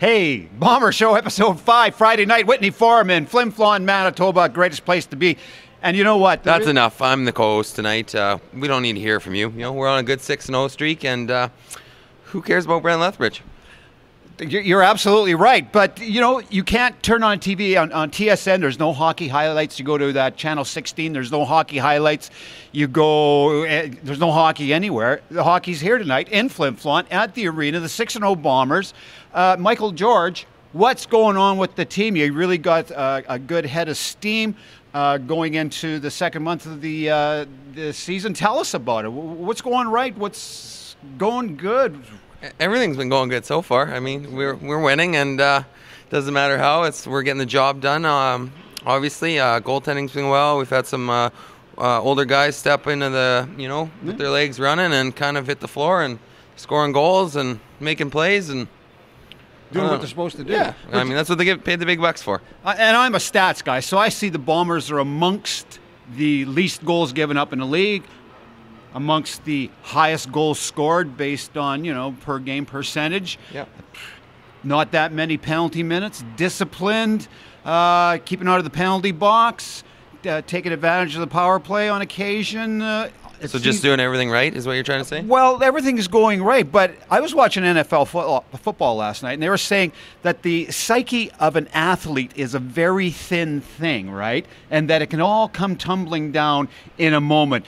Hey, Bomber Show, Episode 5, Friday night, Whitney Forum in Flin Flon, Manitoba, greatest place to be. And you know what? That's enough. I'm the co-host tonight. We don't need to hear from you. We're on a good 6-0 streak, and who cares about Brent Lethbridge? You're absolutely right. But, you can't turn on TV on TSN. There's no hockey highlights. You go to that Channel 16. There's no hockey highlights. There's no hockey anywhere. The hockey's here tonight in Flin Flon at the arena, the 6-0 Bombers. Michael George, what's going on with the team? You really got a good head of steam going into the second month of the season. Tell us about it. What's going right? What's going good? Everything's been going good so far. I mean, we're winning, and doesn't matter how. We're getting the job done. Obviously, goaltending's been well. We've had some older guys step into with their legs running and kind of hit the floor and scoring goals and making plays and doing what they're supposed to do. Yeah, I mean, that's what they get paid the big bucks for. And I'm a stats guy, so I see the Bombers are amongst the least goals given up in the league, amongst the highest goals scored based on, per game percentage. Yep. Not that many penalty minutes. Disciplined, keeping out of the penalty box, taking advantage of the power play on occasion. So just doing everything right is what you're trying to say? Well, everything is going right, but I was watching NFL football last night, and they were saying that the psyche of an athlete is a very thin thing, right? And that it can all come tumbling down in a moment.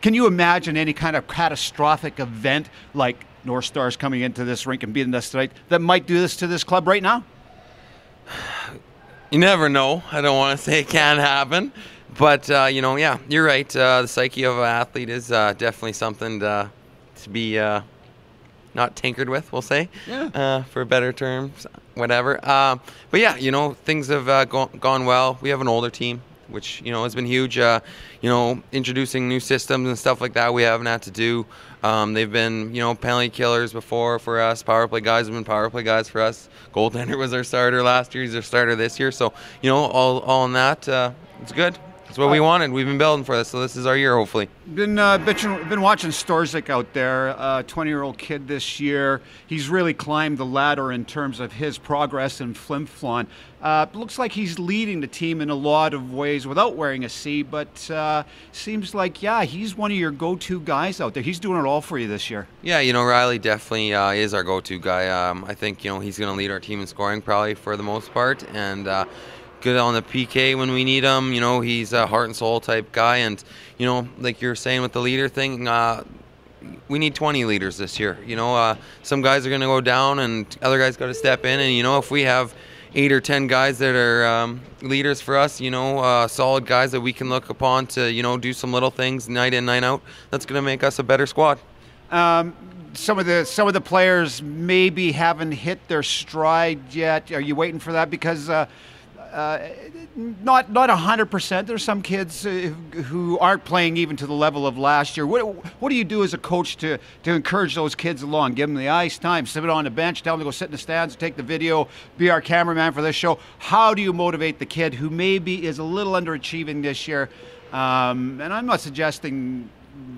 Can you imagine any kind of catastrophic event like North Stars coming into this rink and beating us tonight that might do this to this club right now? You never know. I don't want to say it can't happen. But, yeah, you're right. The psyche of an athlete is definitely something to be not tinkered with, we'll say, for better terms, whatever. But, yeah, things have gone well. We have an older team, which, has been huge. Introducing new systems and stuff like that we haven't had to do. They've been, penalty killers before for us. Power play guys have been power play guys for us. Goaltender was our starter last year. He's our starter this year. So, all in that, it's good. That's what we wanted. We've been building for this, so this is our year, hopefully. Been watching Storzik out there, 20-year-old kid this year. He's really climbed the ladder in terms of his progress in Flin Flon. Looks like he's leading the team in a lot of ways without wearing a C, but seems like, he's one of your go-to guys out there. He's doing it all for you this year. Yeah, Riley definitely is our go-to guy. I think, he's going to lead our team in scoring probably for the most part, and good on the PK when we need him. He's a heart and soul type guy, and like you're saying with the leader thing, we need 20 leaders this year. Some guys are going to go down, and other guys got to step in. And if we have 8 or 10 guys that are leaders for us, solid guys that we can look upon to do some little things night in, night out, that's going to make us a better squad. Some of the players maybe haven't hit their stride yet. Are you waiting for that? Because not 100%. There's some kids who aren't playing even to the level of last year. What do you do as a coach to encourage those kids along? Give them the ice time, sit it on the bench, tell them to go sit in the stands, take the video, be our cameraman for this show. How do you motivate the kid who maybe is a little underachieving this year? And I'm not suggesting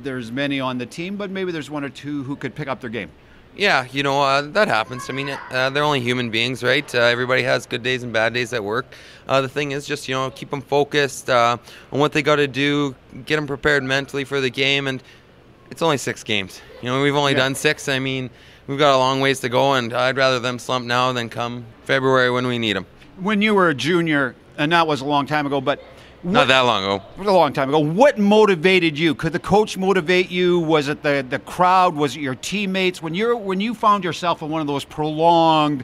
there's many on the team, but maybe there's 1 or 2 who could pick up their game. Yeah, that happens. I mean, they're only human beings, right? Everybody has good days and bad days at work. The thing is just, keep them focused on what they got to do, get them prepared mentally for the game, and it's only 6 games. We've only done 6. I mean, we've got a long ways to go, and I'd rather them slump now than come February when we need them. When you were a junior, and that was a long time ago, but not that long ago. It was a long time ago. What motivated you? Could the coach motivate you? Was it the crowd? Was it your teammates? When you found yourself in one of those prolonged,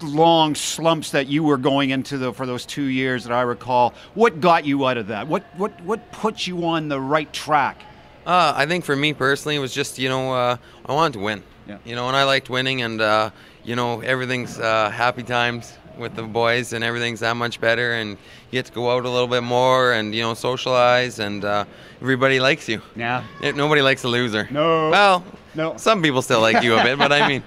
long slumps that you were going into for those 2 years that I recall, what got you out of that? What put you on the right track? I think for me personally, it was just I wanted to win. Yeah. And I liked winning, and everything's happy times with the boys, and everything's that much better, and you get to go out a little bit more and socialize, and everybody likes you. Yeah. Nobody likes a loser. No. Well, No. Some people still like you a bit, but I mean.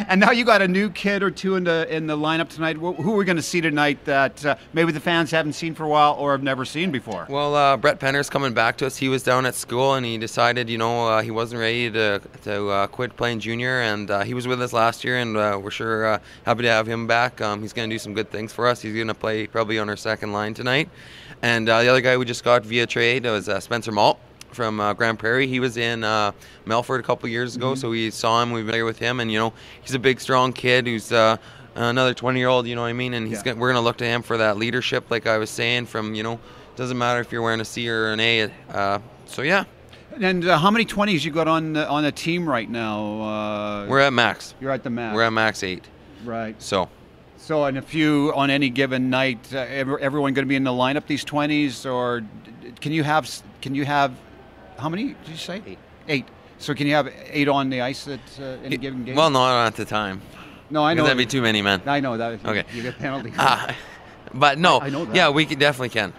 And now you got a new kid or two in the lineup tonight. Who are we going to see tonight that maybe the fans haven't seen for a while or have never seen before? Well, Brett Penner's coming back to us. He was down at school and he decided, he wasn't ready to quit playing junior, and he was with us last year, and we're sure happy to have him back. He's going to do some good things for us. He's going to play probably on our second line tonight. And the other guy we just got via trade was Spencer Malt from Grand Prairie. He was in Melfort a couple years ago, so we saw him. We've been there with him, and he's a big, strong kid who's another 20-year-old. You know what I mean? And we're gonna look to him for that leadership, like I was saying. From doesn't matter if you're wearing a C or an A. So yeah. And how many 20s you got on the team right now? We're at max. You're at the max. We're at max 8. Right. So, and if you on any given night, everyone going to be in the lineup? These 20s, or can you have? How many did you say? 8. So can you have 8 on the ice at any given game? Well, no, not at the time. No, I know. That'd be too many men. I know that. Okay. You get penalties. But no, I know that. Yeah, we definitely can.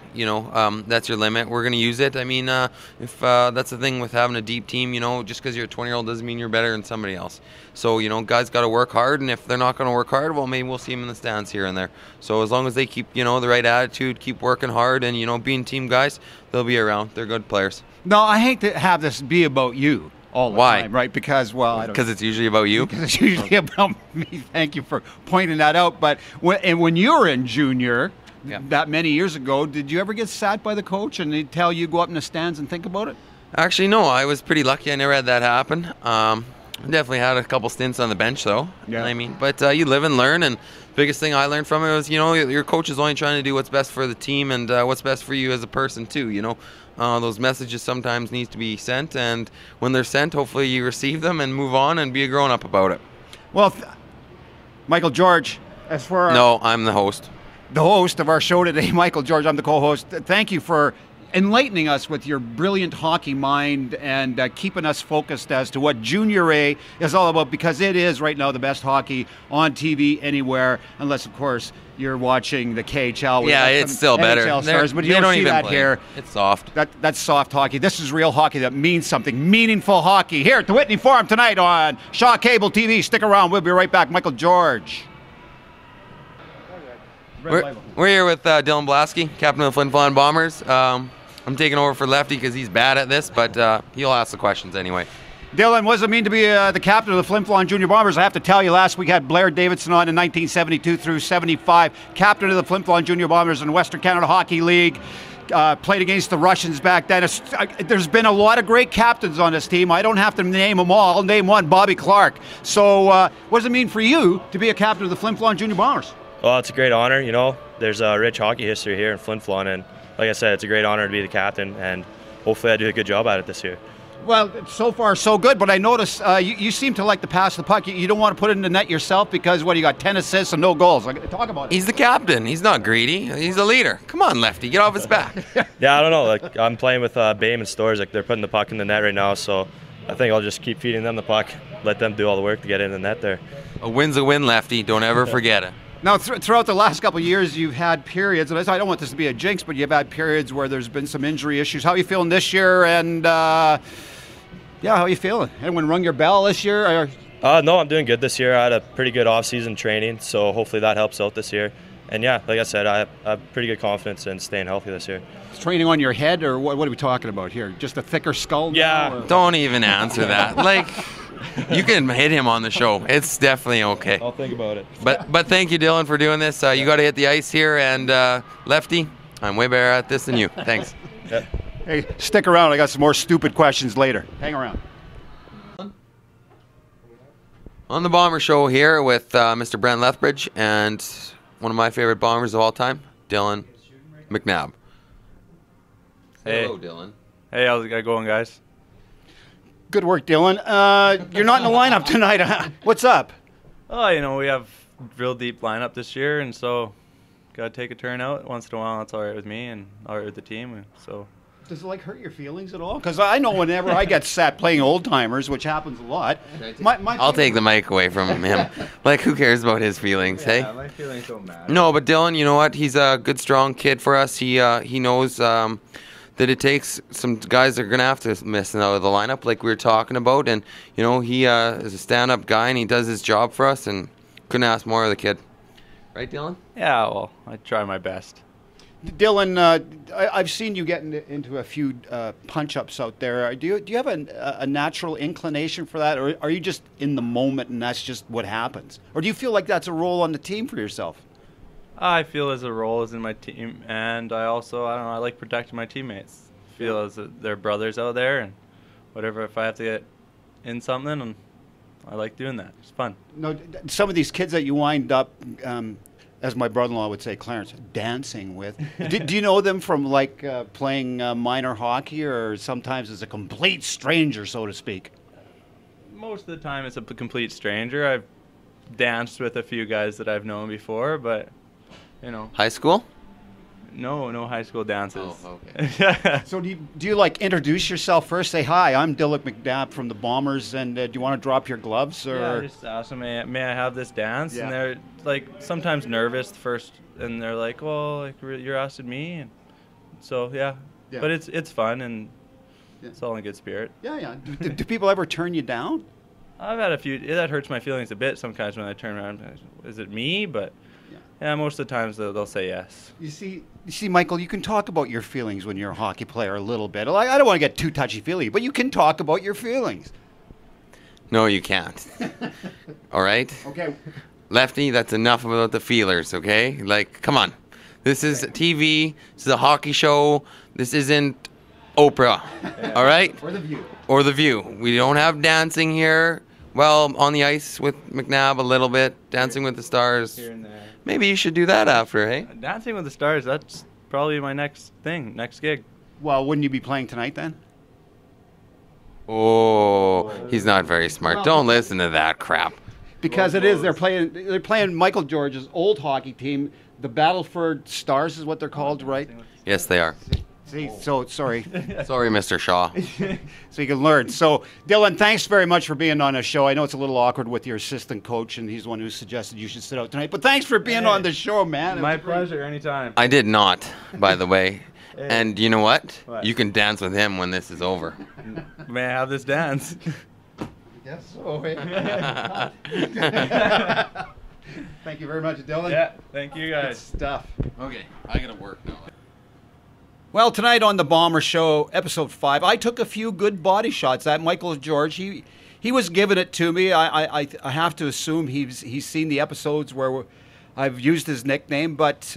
That's your limit. We're going to use it. I mean, if that's the thing with having a deep team, just because you're a 20-year-old doesn't mean you're better than somebody else. So, guys got to work hard, and if they're not going to work hard, well, maybe we'll see them in the stands here and there. So as long as they keep, the right attitude, keep working hard, and, being team guys, they'll be around. They're good players. No, I hate to have this be about you all the Why? time, right? Because, Because it's usually about you? Because it's usually about me. Thank you for pointing that out. But when you were in junior, that many years ago, did you ever get sat by the coach and he'd tell you go up in the stands and think about it? Actually, no. I was pretty lucky. I never had that happen. Definitely had a couple stints on the bench, though. Yeah. I mean, but you live and learn, and biggest thing I learned from it was, your coach is only trying to do what's best for the team and what's best for you as a person, too, Those messages sometimes need to be sent, and when they're sent, hopefully you receive them and move on and be a grown-up about it. Well, Michael George, as for No, I'm the host. The host of our show today, Michael George, I'm the co-host. Thank you for enlightening us with your brilliant hockey mind and keeping us focused as to what Junior A is all about, because it is right now the best hockey on TV anywhere, unless, of course, you're watching the KHL. Yeah, it's still better. NHL stars, but you don't see that here. It's soft. That's soft hockey. This is real hockey that means something, meaningful hockey. Here at the Whitney Forum tonight on Shaw Cable TV. Stick around. We'll be right back. Michael George. We're here with Dylan Balaski, captain of the Flin Flon Bombers. I'm taking over for Lefty because he's bad at this, but he'll ask the questions anyway. Dylan, what does it mean to be the captain of the Flin Flon Junior Bombers? I have to tell you, last week had Blair Davidson on in 1972 through 75, captain of the Flin Flon Junior Bombers in the Western Canada Hockey League. Played against the Russians back then. There's been a lot of great captains on this team. I don't have to name them all. I'll name one, Bobby Clark. So what does it mean for you to be a captain of the Flin Flon Junior Bombers? Well, it's a great honor. There's a rich hockey history here in Flin Flon, and like I said, it's a great honor to be the captain, and hopefully I do a good job at it this year. Well, so far so good, but I notice you seem to like to pass the puck. You don't want to put it in the net yourself because, you got 10 assists and no goals. Talk about it. He's the captain. He's not greedy. He's the leader. Come on, Lefty, get off his back. Yeah, I don't know. I'm playing with Bame and Stores. They're putting the puck in the net right now, so I think I'll just keep feeding them the puck, let them do all the work to get in the net there. A win's a win, Lefty. Don't ever forget it. Now, throughout the last couple of years, you've had periods, and I don't want this to be a jinx, but you've had periods where there's been some injury issues. How are you feeling this year? And, how are you feeling? Anyone rung your bell this year? No, I'm doing good this year. I had a pretty good off-season training, so hopefully that helps out this year. And, yeah, like I said, I have pretty good confidence in staying healthy this year. Is training on your head, or what are we talking about here? Just a thicker skull? Yeah. Don't even answer that. You can hit him on the show. It's definitely okay. I'll think about it. But thank you, Dylan, for doing this. You got to hit the ice here, and Lefty, I'm way better at this than you. Thanks. Yeah. Hey, stick around. I got some more stupid questions later. Hang around. On the Bomber Show here with Mr. Brent Lethbridge and one of my favorite Bombers of all time, Dylan Macnab. Hey. Hello, Dylan. Hey, how's it going, guys? Good work, Dylan. You're not in the lineup tonight. What's up? Oh, we have real deep lineup this year, and so got to take a turn out once in a while. That's all right with me and all right with the team. So, does it hurt your feelings at all? Because I know whenever I get sat playing old timers, which happens a lot. I'll take the mic away from him. Who cares about his feelings? Yeah, hey, my feelings don't matter. No, but Dylan, you know what? He's a good, strong kid for us. He knows that it takes some guys that are going to have to miss out of the lineup, like we were talking about. And, you know, he is a stand-up guy, and he does his job for us, and couldn't ask more of the kid. Right, Dylan? Yeah, well, I try my best. Dylan, I've seen you get into a few punch-ups out there. Do you have a natural inclination for that, or are you just in the moment and that's just what happens? Or do you feel like that's a role on the team for yourself? I feel as a role is in my team, and I also, I don't know, I like protecting my teammates. I feel as they're brothers out there, and whatever, if I have to get in something, and I like doing that. It's fun. No, some of these kids that you wind up, as my brother-in-law would say, Clarence, dancing with. Do you know them from like playing minor hockey, or sometimes as a complete stranger, so to speak? Most of the time, it's a complete stranger. I've danced with a few guys that I've known before, but you know. High school? No high school dances. Oh, okay. So do you like introduce yourself first? Say, hi, I'm Dylan Macnab from the Bombers, and do you want to drop your gloves? Or? Yeah, I just ask them, may I have this dance? Yeah. And they're like sometimes nervous first, and they're like, well, like you're asking me, and so yeah. But it's fun, and it's all in good spirit. Yeah. Do people ever turn you down? I've had a few. That hurts my feelings a bit sometimes when I turn around. Is it me? But yeah, most of the times they'll say yes. You see, Michael, you can talk about your feelings when you're a hockey player a little bit. Like, I don't want to get too touchy-feely, but you can talk about your feelings. No, you can't. All right? Okay. Lefty, that's enough about the feelers, okay? Like, come on. This is TV. This is a hockey show. This isn't Oprah. All right? Or The View. Or The View. We don't have dancing here. Well, on the ice with Macnab a little bit. Dancing with the Stars. Here and there. Maybe you should do that after, hey? Dancing with the Stars, that's probably my next gig. Well, wouldn't you be playing tonight then? Oh, he's not very smart. Don't listen to that crap. Because it is. They're playing Michael George's old hockey team. The Battleford Stars is what they're called, right? Yes, they are. See, so sorry. Sorry, Mr. Shaw. So you can learn. So, Dylan, thanks very much for being on the show. I know it's a little awkward with your assistant coach, and he's the one who suggested you should sit out tonight. But thanks for being on the show, man. My pleasure, anytime. I did not, by the way. And you know what? What? You can dance with him when this is over. May I have this dance? Yes. So, thank you very much, Dylan. Yeah, thank you guys. Good stuff. Okay, I gotta work now. Well, tonight on the Bomber Show, episode 5, I took a few good body shots. That Michael George, he was giving it to me. I have to assume he's seen the episodes where I've used his nickname, but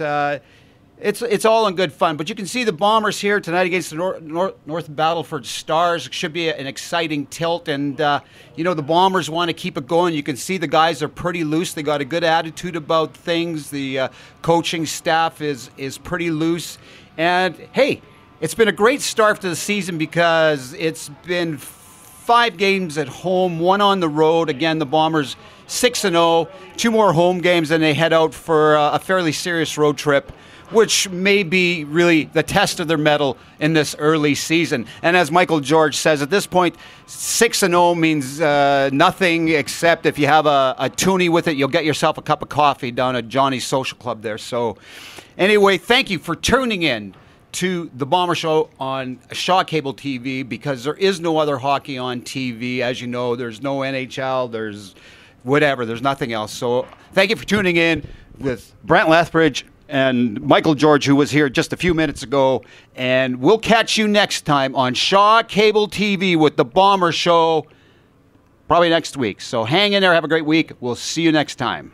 it's all in good fun. But you can see the Bombers here tonight against the North Battleford Stars. It should be an exciting tilt, and the Bombers want to keep it going. You can see the guys are pretty loose. They got a good attitude about things. The coaching staff is pretty loose. And, hey, it's been a great start to the season because it's been 5 games at home, 1 on the road. Again, the Bombers 6-0, 2 more home games, and they head out for a fairly serious road trip, which may be really the test of their mettle in this early season. And as Michael George says, at this point, 6-0 means nothing except if you have a toonie with it, you'll get yourself a cup of coffee down at Johnny's Social Club there. So anyway, thank you for tuning in to the Bomber Show on Shaw Cable TV, because there is no other hockey on TV. As you know, there's no NHL, there's whatever, there's nothing else. So thank you for tuning in with Brent Lethbridge and Michael George, who was here just a few minutes ago. And we'll catch you next time on Shaw Cable TV with the Bomber Show, probably next week. So hang in there, have a great week. We'll see you next time.